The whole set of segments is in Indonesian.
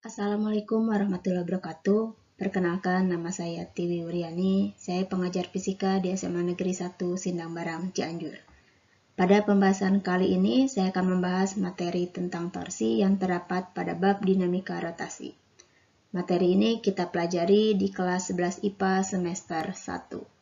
Assalamualaikum warahmatullahi wabarakatuh. Perkenalkan, nama saya Tiwi Wuryani. Saya pengajar fisika di SMA Negeri 1 Sindang Barang, Cianjur. Pada pembahasan kali ini, saya akan membahas materi tentang torsi yang terdapat pada bab dinamika rotasi. Materi ini kita pelajari di kelas 11 IPA semester 1.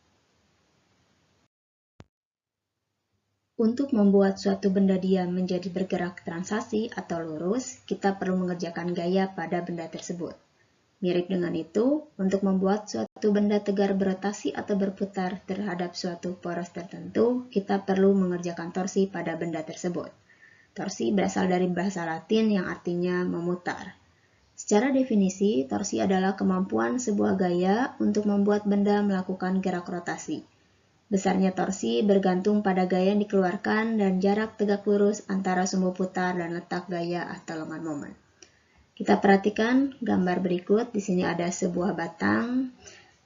Untuk membuat suatu benda diam menjadi bergerak translasi atau lurus, kita perlu mengerjakan gaya pada benda tersebut. Mirip dengan itu, untuk membuat suatu benda tegar berotasi atau berputar terhadap suatu poros tertentu, kita perlu mengerjakan torsi pada benda tersebut. Torsi berasal dari bahasa Latin yang artinya memutar. Secara definisi, torsi adalah kemampuan sebuah gaya untuk membuat benda melakukan gerak rotasi. Besarnya torsi bergantung pada gaya yang dikeluarkan dan jarak tegak lurus antara sumbu putar dan letak gaya atau lengan momen. Kita perhatikan gambar berikut. Di sini ada sebuah batang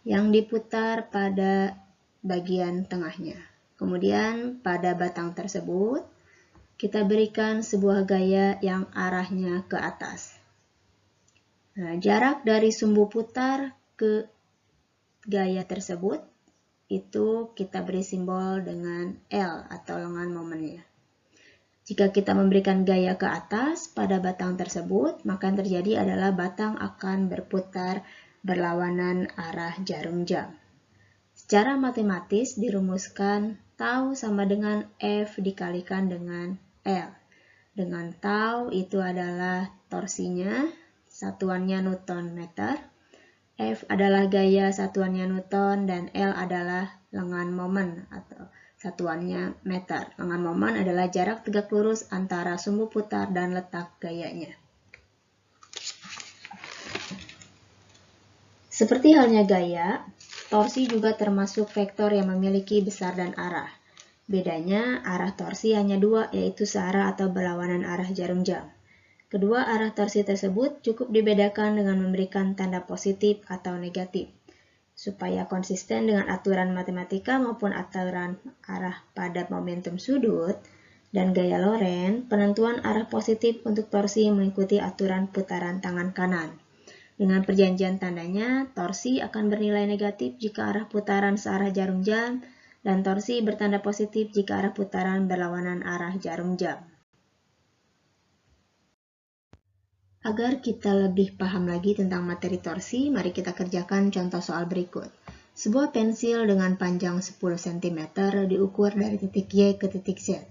yang diputar pada bagian tengahnya. Kemudian pada batang tersebut kita berikan sebuah gaya yang arahnya ke atas. Nah, jarak dari sumbu putar ke gaya tersebut itu kita beri simbol dengan L atau lengan momennya. Jika kita memberikan gaya ke atas pada batang tersebut, maka yang terjadi adalah batang akan berputar berlawanan arah jarum jam. Secara matematis dirumuskan tau sama dengan F dikalikan dengan L. Dengan tau itu adalah torsinya, satuannya Newton meter. F adalah gaya, satuannya Newton, dan L adalah lengan momen atau satuannya meter. Lengan momen adalah jarak tegak lurus antara sumbu putar dan letak gayanya. Seperti halnya gaya, torsi juga termasuk vektor yang memiliki besar dan arah. Bedanya, arah torsi hanya dua, yaitu searah atau berlawanan arah jarum jam. Kedua arah torsi tersebut cukup dibedakan dengan memberikan tanda positif atau negatif. Supaya konsisten dengan aturan matematika maupun aturan arah pada momentum sudut dan gaya Lorentz, penentuan arah positif untuk torsi mengikuti aturan putaran tangan kanan. Dengan perjanjian tandanya, torsi akan bernilai negatif jika arah putaran searah jarum jam, dan torsi bertanda positif jika arah putaran berlawanan arah jarum jam. Agar kita lebih paham lagi tentang materi torsi, mari kita kerjakan contoh soal berikut. Sebuah pensil dengan panjang 10 cm diukur dari titik Y ke titik Z.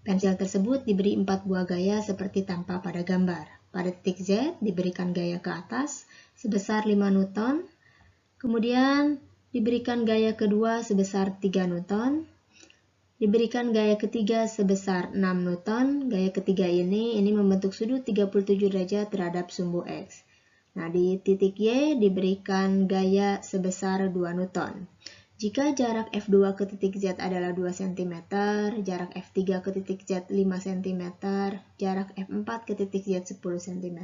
Pensil tersebut diberi 4 buah gaya seperti tampak pada gambar. Pada titik Z diberikan gaya ke atas sebesar 5 Newton, kemudian diberikan gaya kedua sebesar 3 Newton, diberikan gaya ketiga sebesar 6 Newton. Gaya ketiga ini membentuk sudut 37 derajat terhadap sumbu X. Nah, di titik Y diberikan gaya sebesar 2 Newton. Jika jarak F2 ke titik Z adalah 2 cm, jarak F3 ke titik Z 5 cm, jarak F4 ke titik Z 10 cm,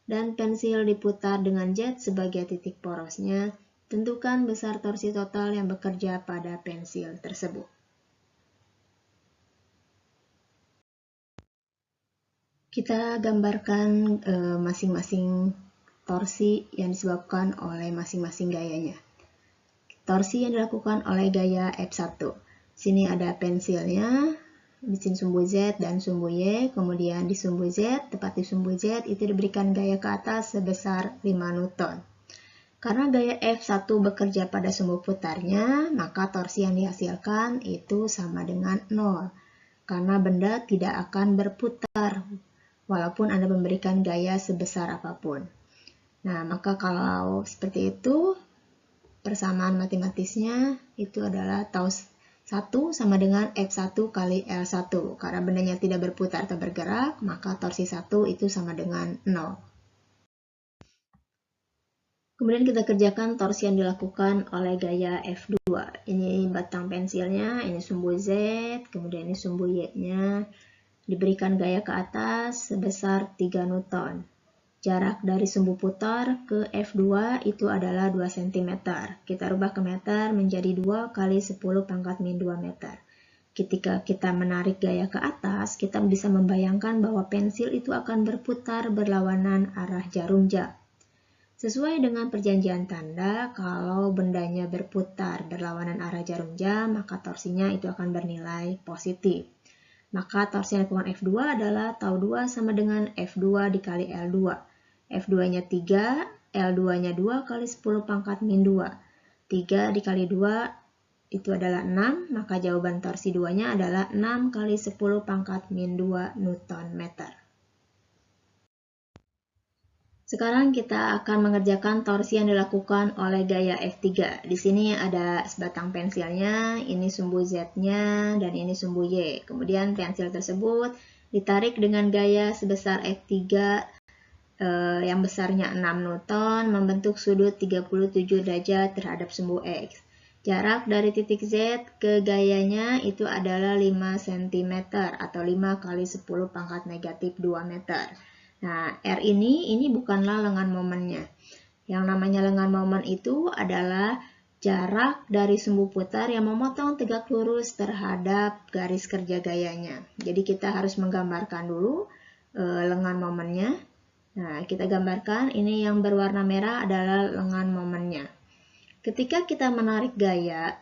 dan pensil diputar dengan Z sebagai titik porosnya, tentukan besar torsi total yang bekerja pada pensil tersebut. Kita gambarkan masing-masing torsi yang disebabkan oleh masing-masing gayanya. Torsi yang dilakukan oleh gaya F1. Sini ada pensilnya, di sini sumbu Z dan sumbu Y, kemudian di sumbu Z, tepat di sumbu Z itu diberikan gaya ke atas sebesar 5 Newton. Karena gaya F1 bekerja pada sumbu putarnya, maka torsi yang dihasilkan itu sama dengan 0. Karena benda tidak akan berputar walaupun Anda memberikan gaya sebesar apapun. Nah, maka kalau seperti itu, persamaan matematisnya itu adalah tau 1 sama dengan F1 kali L1. Karena bendanya tidak berputar atau bergerak, maka torsi 1 itu sama dengan 0. Kemudian kita kerjakan torsi yang dilakukan oleh gaya F2. Ini batang pensilnya, ini sumbu Z, kemudian ini sumbu Y-nya. Diberikan gaya ke atas sebesar 3 Newton. Jarak dari sumbu putar ke F2 itu adalah 2 cm. Kita rubah ke meter menjadi 2 kali 10⁻²2 meter. Ketika kita menarik gaya ke atas, kita bisa membayangkan bahwa pensil itu akan berputar berlawanan arah jarum jam. Sesuai dengan perjanjian tanda, kalau bendanya berputar berlawanan arah jarum jam, maka torsinya itu akan bernilai positif. Maka torsi yang dilakukan F2 adalah tau 2 sama dengan F2 dikali L2. F2-nya 3, L2-nya 2 kali 10 pangkat min 2. 3 dikali 2 itu adalah 6, maka jawaban torsi 2-nya adalah 6 kali 10 pangkat min 2 Newton meter. Sekarang kita akan mengerjakan torsi yang dilakukan oleh gaya F3. Di sini ada sebatang pensilnya, ini sumbu Z-nya, dan ini sumbu Y. Kemudian pensil tersebut ditarik dengan gaya sebesar F3 yang besarnya 6 Newton, membentuk sudut 37 derajat terhadap sumbu X. Jarak dari titik Z ke gayanya itu adalah 5 cm atau 5 kali 10 pangkat negatif 2 meter. Nah, R ini bukanlah lengan momennya. Yang namanya lengan momen itu adalah jarak dari sumbu putar yang memotong tegak lurus terhadap garis kerja gayanya. Jadi kita harus menggambarkan dulu lengan momennya. Nah, kita gambarkan ini yang berwarna merah adalah lengan momennya. Ketika kita menarik gaya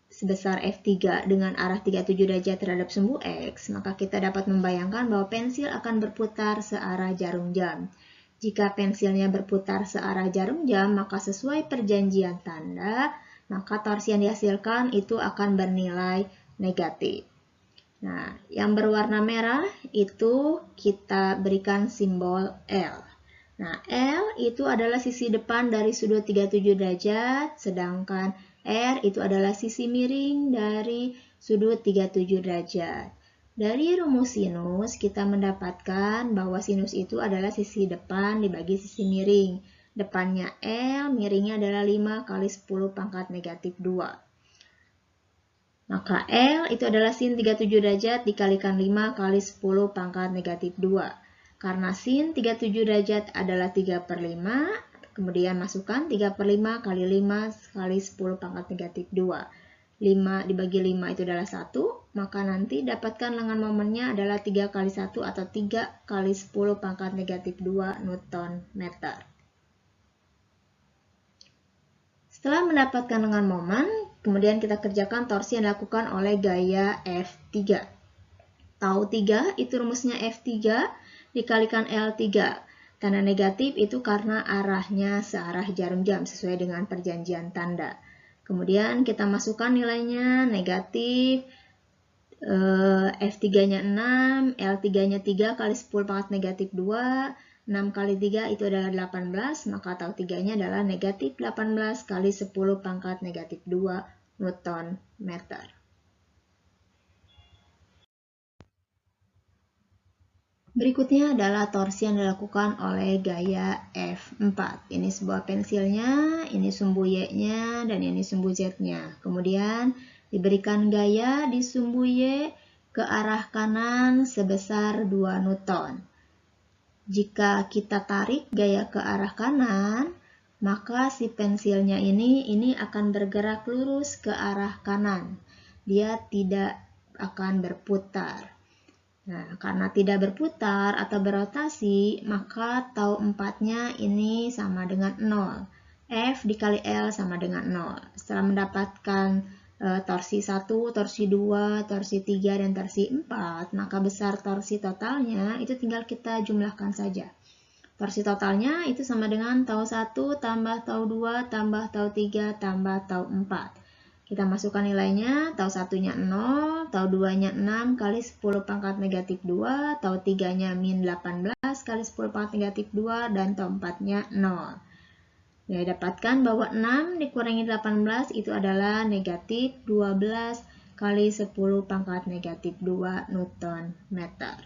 sebesar F3 dengan arah 37 derajat terhadap sumbu X, maka kita dapat membayangkan bahwa pensil akan berputar searah jarum jam. Jika pensilnya berputar searah jarum jam, maka sesuai perjanjian tanda, maka torsi yang dihasilkan itu akan bernilai negatif. Nah, yang berwarna merah itu kita berikan simbol L. Nah, L itu adalah sisi depan dari sudut 37 derajat, sedangkan R itu adalah sisi miring dari sudut 37 derajat. Dari rumus sinus, kita mendapatkan bahwa sinus itu adalah sisi depan dibagi sisi miring. Depannya L, miringnya adalah 5 kali 10 pangkat negatif 2. Maka L itu adalah sin 37 derajat dikalikan 5 kali 10 pangkat negatif 2. Karena sin 37 derajat adalah 3/5, kemudian masukkan 3/5 kali 5 kali 10 pangkat negatif 2. 5 dibagi 5 itu adalah 1, maka nanti dapatkan lengan momennya adalah 3 kali 1 atau 3 kali 10 pangkat negatif 2 Newton meter. Setelah mendapatkan lengan momen, kemudian kita kerjakan torsi yang dilakukan oleh gaya F3. Tau 3 itu rumusnya F3 dikalikan L3. Tanda negatif itu karena arahnya searah jarum jam sesuai dengan perjanjian tanda. Kemudian kita masukkan nilainya negatif, F3-nya 6, L3-nya 3 kali 10 pangkat negatif 2, 6 kali 3 itu adalah 18, maka tau 3-nya adalah negatif 18 kali 10 pangkat negatif 2 Newton meter. Berikutnya adalah torsi yang dilakukan oleh gaya F4. Ini sebuah pensilnya, ini sumbu Y-nya, dan ini sumbu Z-nya. Kemudian diberikan gaya di sumbu Y ke arah kanan sebesar 2 Newton. Jika kita tarik gaya ke arah kanan, maka si pensilnya ini akan bergerak lurus ke arah kanan. Dia tidak akan berputar. Nah, karena tidak berputar atau berotasi, maka tau 4-nya ini sama dengan 0. F dikali L sama dengan 0. Setelah mendapatkan torsi 1, torsi 2, torsi 3, dan torsi 4, maka besar torsi totalnya itu tinggal kita jumlahkan saja. Torsi totalnya itu sama dengan tau 1 tambah tau 2 tambah tau 3 tambah tau 4. Kita masukkan nilainya, tau 1-nya 0, tau 2-nya 6 kali 10 pangkat negatif 2, tau 3-nya min 18 kali 10 pangkat negatif 2, dan tau 4-nya 0. Ya, dapatkan bahwa 6 dikurangi 18 itu adalah negatif 12 kali 10 pangkat negatif 2 Newton meter.